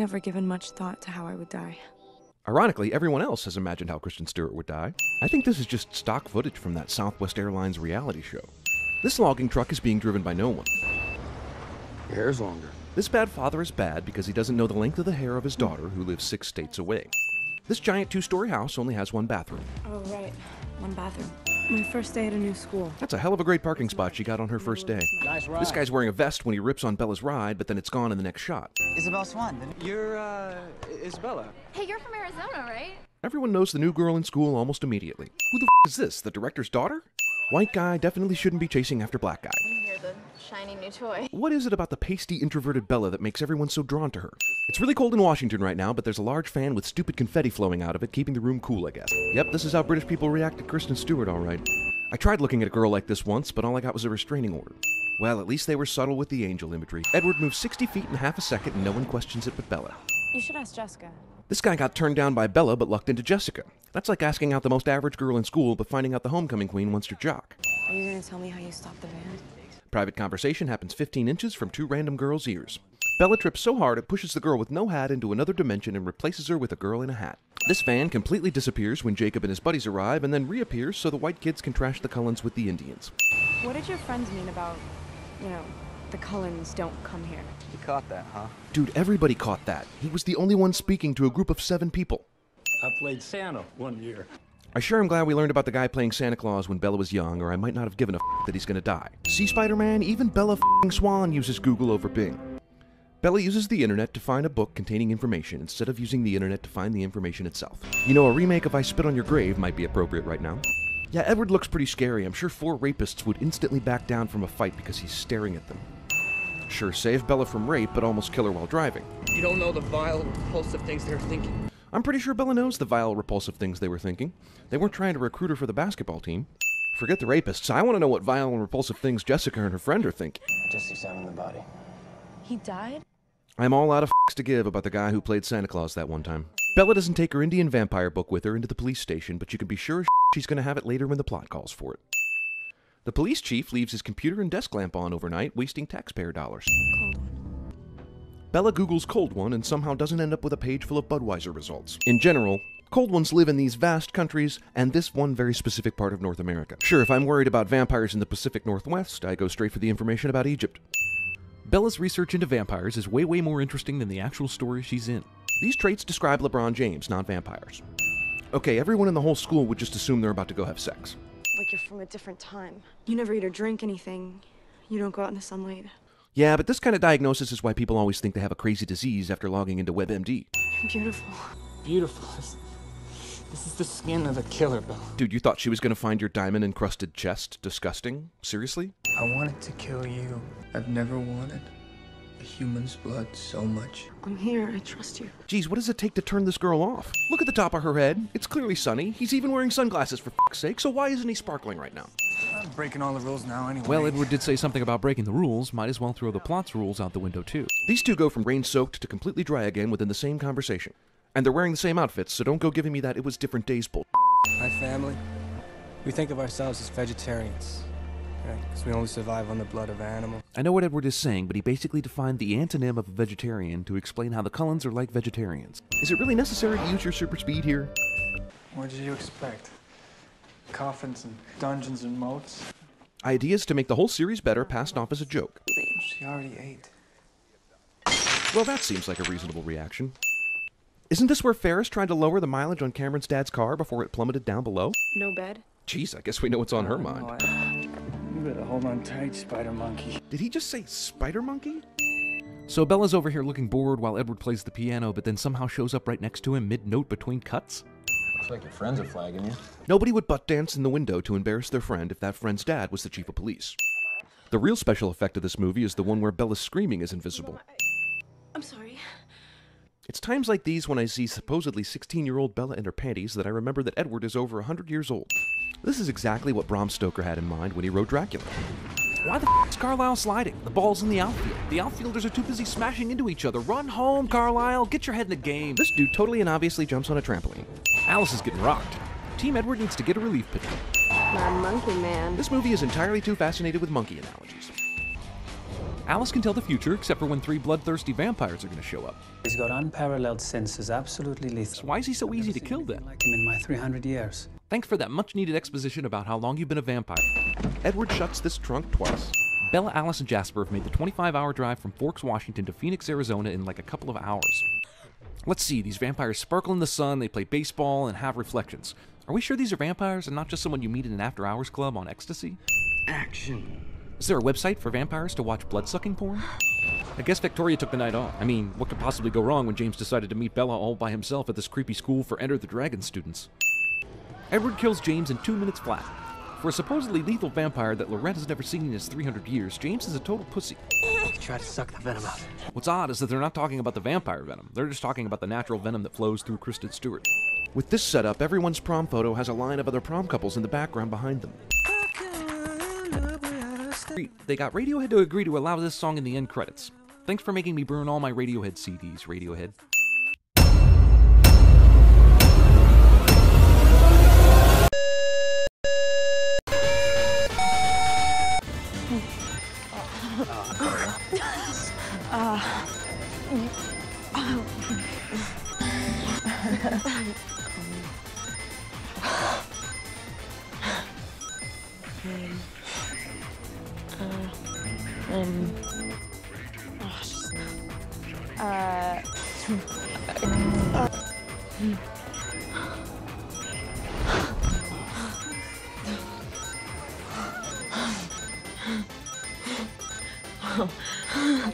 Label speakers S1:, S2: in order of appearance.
S1: never given much thought to how I would die.
S2: Ironically, everyone else has imagined how Kristen Stewart would die. I think this is just stock footage from that Southwest Airlines reality show. This logging truck is being driven by no one.
S3: Your hair's longer.
S2: This bad father is bad because he doesn't know the length of the hair of his daughter who lives 6 states away. This giant 2-story house only has 1 bathroom.
S1: Oh, right. 1 bathroom. My first day at a new school.
S2: That's a hell of a great parking spot she got on her first day.
S3: Nice ride.
S2: This guy's wearing a vest when he rips on Bella's ride, but then it's gone in the next shot.
S4: Isabel Swan.
S3: You're, Isabella.
S5: Hey, you're from Arizona, right?
S2: Everyone knows the new girl in school almost immediately. Who the is this, the director's daughter? White guy definitely shouldn't be chasing after black guy.
S5: You're the shiny new toy.
S2: What is it about the pasty, introverted Bella that makes everyone so drawn to her? It's really cold in Washington right now, but there's a large fan with stupid confetti flowing out of it, keeping the room cool, I guess. Yep, this is how British people react to Kristen Stewart, all right. I tried looking at a girl like this once, but all I got was a restraining order. Well, at least they were subtle with the angel imagery. Edward moves 60 feet in half a second, and no one questions it but Bella.
S1: You should ask Jessica.
S2: This guy got turned down by Bella, but lucked into Jessica. That's like asking out the most average girl in school, but finding out the homecoming queen wants your jock.
S1: Are you gonna tell me how you stopped the van?
S2: Private conversation happens 15 inches from 2 random girls' ears. Bella trips so hard it pushes the girl with no hat into another dimension and replaces her with a girl in a hat. This van completely disappears when Jacob and his buddies arrive and then reappears so the white kids can trash the Cullens with the Indians.
S1: What did your friends mean about, the Cullens don't come here?
S3: You caught that, huh?
S2: Dude, everybody caught that. He was the only one speaking to a group of 7 people.
S6: I played Santa one year.
S2: I sure am glad we learned about the guy playing Santa Claus when Bella was young, or I might not have given a that he's gonna die. See, Spider-Man, even Bella Swan uses Google over Bing. Bella uses the internet to find a book containing information instead of using the internet to find the information itself. You know, a remake of I Spit on Your Grave might be appropriate right now. Yeah, Edward looks pretty scary. I'm sure 4 rapists would instantly back down from a fight because he's staring at them. Sure, save Bella from rape, but almost kill her while driving.
S7: You don't know the vile, repulsive things they're thinking.
S2: I'm pretty sure Bella knows the vile, repulsive things they were thinking. They weren't trying to recruit her for the basketball team. Forget the rapists. I want to know what vile and repulsive things Jessica and her friend are thinking.
S4: Just examine the body.
S1: He died?
S2: I'm all out of to give about the guy who played Santa Claus that one time. Bella doesn't take her Indian vampire book with her into the police station, but you can be sure she's going to have it later when the plot calls for it. The police chief leaves his computer and desk lamp on overnight, wasting taxpayer dollars.
S1: Cold one.
S2: Bella Googles cold one and somehow doesn't end up with a page full of Budweiser results. In general, cold ones live in these vast countries and this one very specific part of North America. Sure, if I'm worried about vampires in the Pacific Northwest, I go straight for the information about Egypt.
S8: Bella's research into vampires is way more interesting than the actual story she's in.
S2: These traits describe LeBron James, not vampires. Okay, everyone in the whole school would just assume they're about to go have sex.
S1: Like you're from a different time. You never eat or drink anything. You don't go out in the sunlight.
S2: Yeah, but this kind of diagnosis is why people always think they have a crazy disease after logging into WebMD.
S1: You're beautiful.
S7: Beautiful. This is the skin of a killer, Bella.
S2: Dude, you thought she was gonna find your diamond-encrusted chest disgusting? Seriously?
S9: I wanted to kill you. I've never wanted a human's blood so much.
S1: I'm here. I trust you.
S2: Geez, what does it take to turn this girl off? Look at the top of her head. It's clearly sunny. He's even wearing sunglasses for f***'s sake, so why isn't he sparkling right now?
S9: I'm breaking all the rules now anyway.
S8: Well, Edward did say something about breaking the rules. Might as well throw the plot's rules out the window, too.
S2: These two go from rain-soaked to completely dry again within the same conversation. And they're wearing the same outfits, so don't go giving me that it was different days bull.
S10: My family, we think of ourselves as vegetarians, right? Because we only survive on the blood of animals.
S8: I know what Edward is saying, but he basically defined the antonym of a vegetarian to explain how the Cullens are like vegetarians.
S2: Is it really necessary to use your super speed here?
S9: What did you expect? Coffins and dungeons and moats?
S2: Ideas to make the whole series better passed off as a joke.
S9: She already ate.
S2: Well, that seems like a reasonable reaction. Isn't this where Ferris tried to lower the mileage on Cameron's dad's car before it plummeted down below?
S1: No bed?
S2: Jeez, I guess we know what's on her mind.
S9: You better hold on tight, Spider Monkey.
S2: Did he just say Spider Monkey?
S8: So Bella's over here looking bored while Edward plays the piano, but then somehow shows up right next to him mid-note between cuts?
S3: Looks like your friends are flagging you.
S2: Nobody would butt dance in the window to embarrass their friend if that friend's dad was the chief of police. The real special effect of this movie is the one where Bella's screaming is invisible.
S1: I'm sorry.
S2: It's times like these when I see supposedly 16-year-old Bella in her panties that I remember that Edward is over 100 years old. This is exactly what Bram Stoker had in mind when he wrote Dracula.
S8: Why the f is Carlisle sliding? The ball's in the outfield. The outfielders are too busy smashing into each other. Run home, Carlisle. Get your head in the game.
S2: This dude totally and obviously jumps on a trampoline.
S8: Alice is getting rocked. Team Edward needs to get a relief pitcher.
S1: My monkey man.
S2: This movie is entirely too fascinated with monkey analogies.
S8: Alice can tell the future, except for when 3 bloodthirsty vampires are going to show up.
S11: He's got unparalleled senses, absolutely
S8: So
S11: lethal.
S8: why is he so easy to kill then?
S11: Like him in my 300 years.
S8: Thanks for that much-needed exposition about how long you've been a vampire.
S2: Edward shuts this trunk twice.
S8: Bella, Alice, and Jasper have made the 25-hour drive from Forks, Washington to Phoenix, Arizona in like a couple of hours. Let's see, these vampires sparkle in the sun, they play baseball, and have reflections. Are we sure these are vampires and not just someone you meet in an after-hours club on ecstasy?
S3: Action.
S8: Is there a website for vampires to watch blood-sucking porn? I guess Victoria took the night off. I mean, what could possibly go wrong when James decided to meet Bella all by himself at this creepy school for Enter the Dragon students? Edward kills James in 2 minutes flat. For a supposedly lethal vampire that Lorette has never seen in his 300 years, James is a total pussy.
S4: Try to suck the venom out.
S8: What's odd is that they're not talking about the vampire venom. They're just talking about the natural venom that flows through Kristen Stewart.
S2: With this setup, everyone's prom photo has a line of other prom couples in the background behind them.
S8: They got Radiohead to agree to allow this song in the end credits. Thanks for making me burn all my Radiohead CDs, Radiohead.
S1: Oh.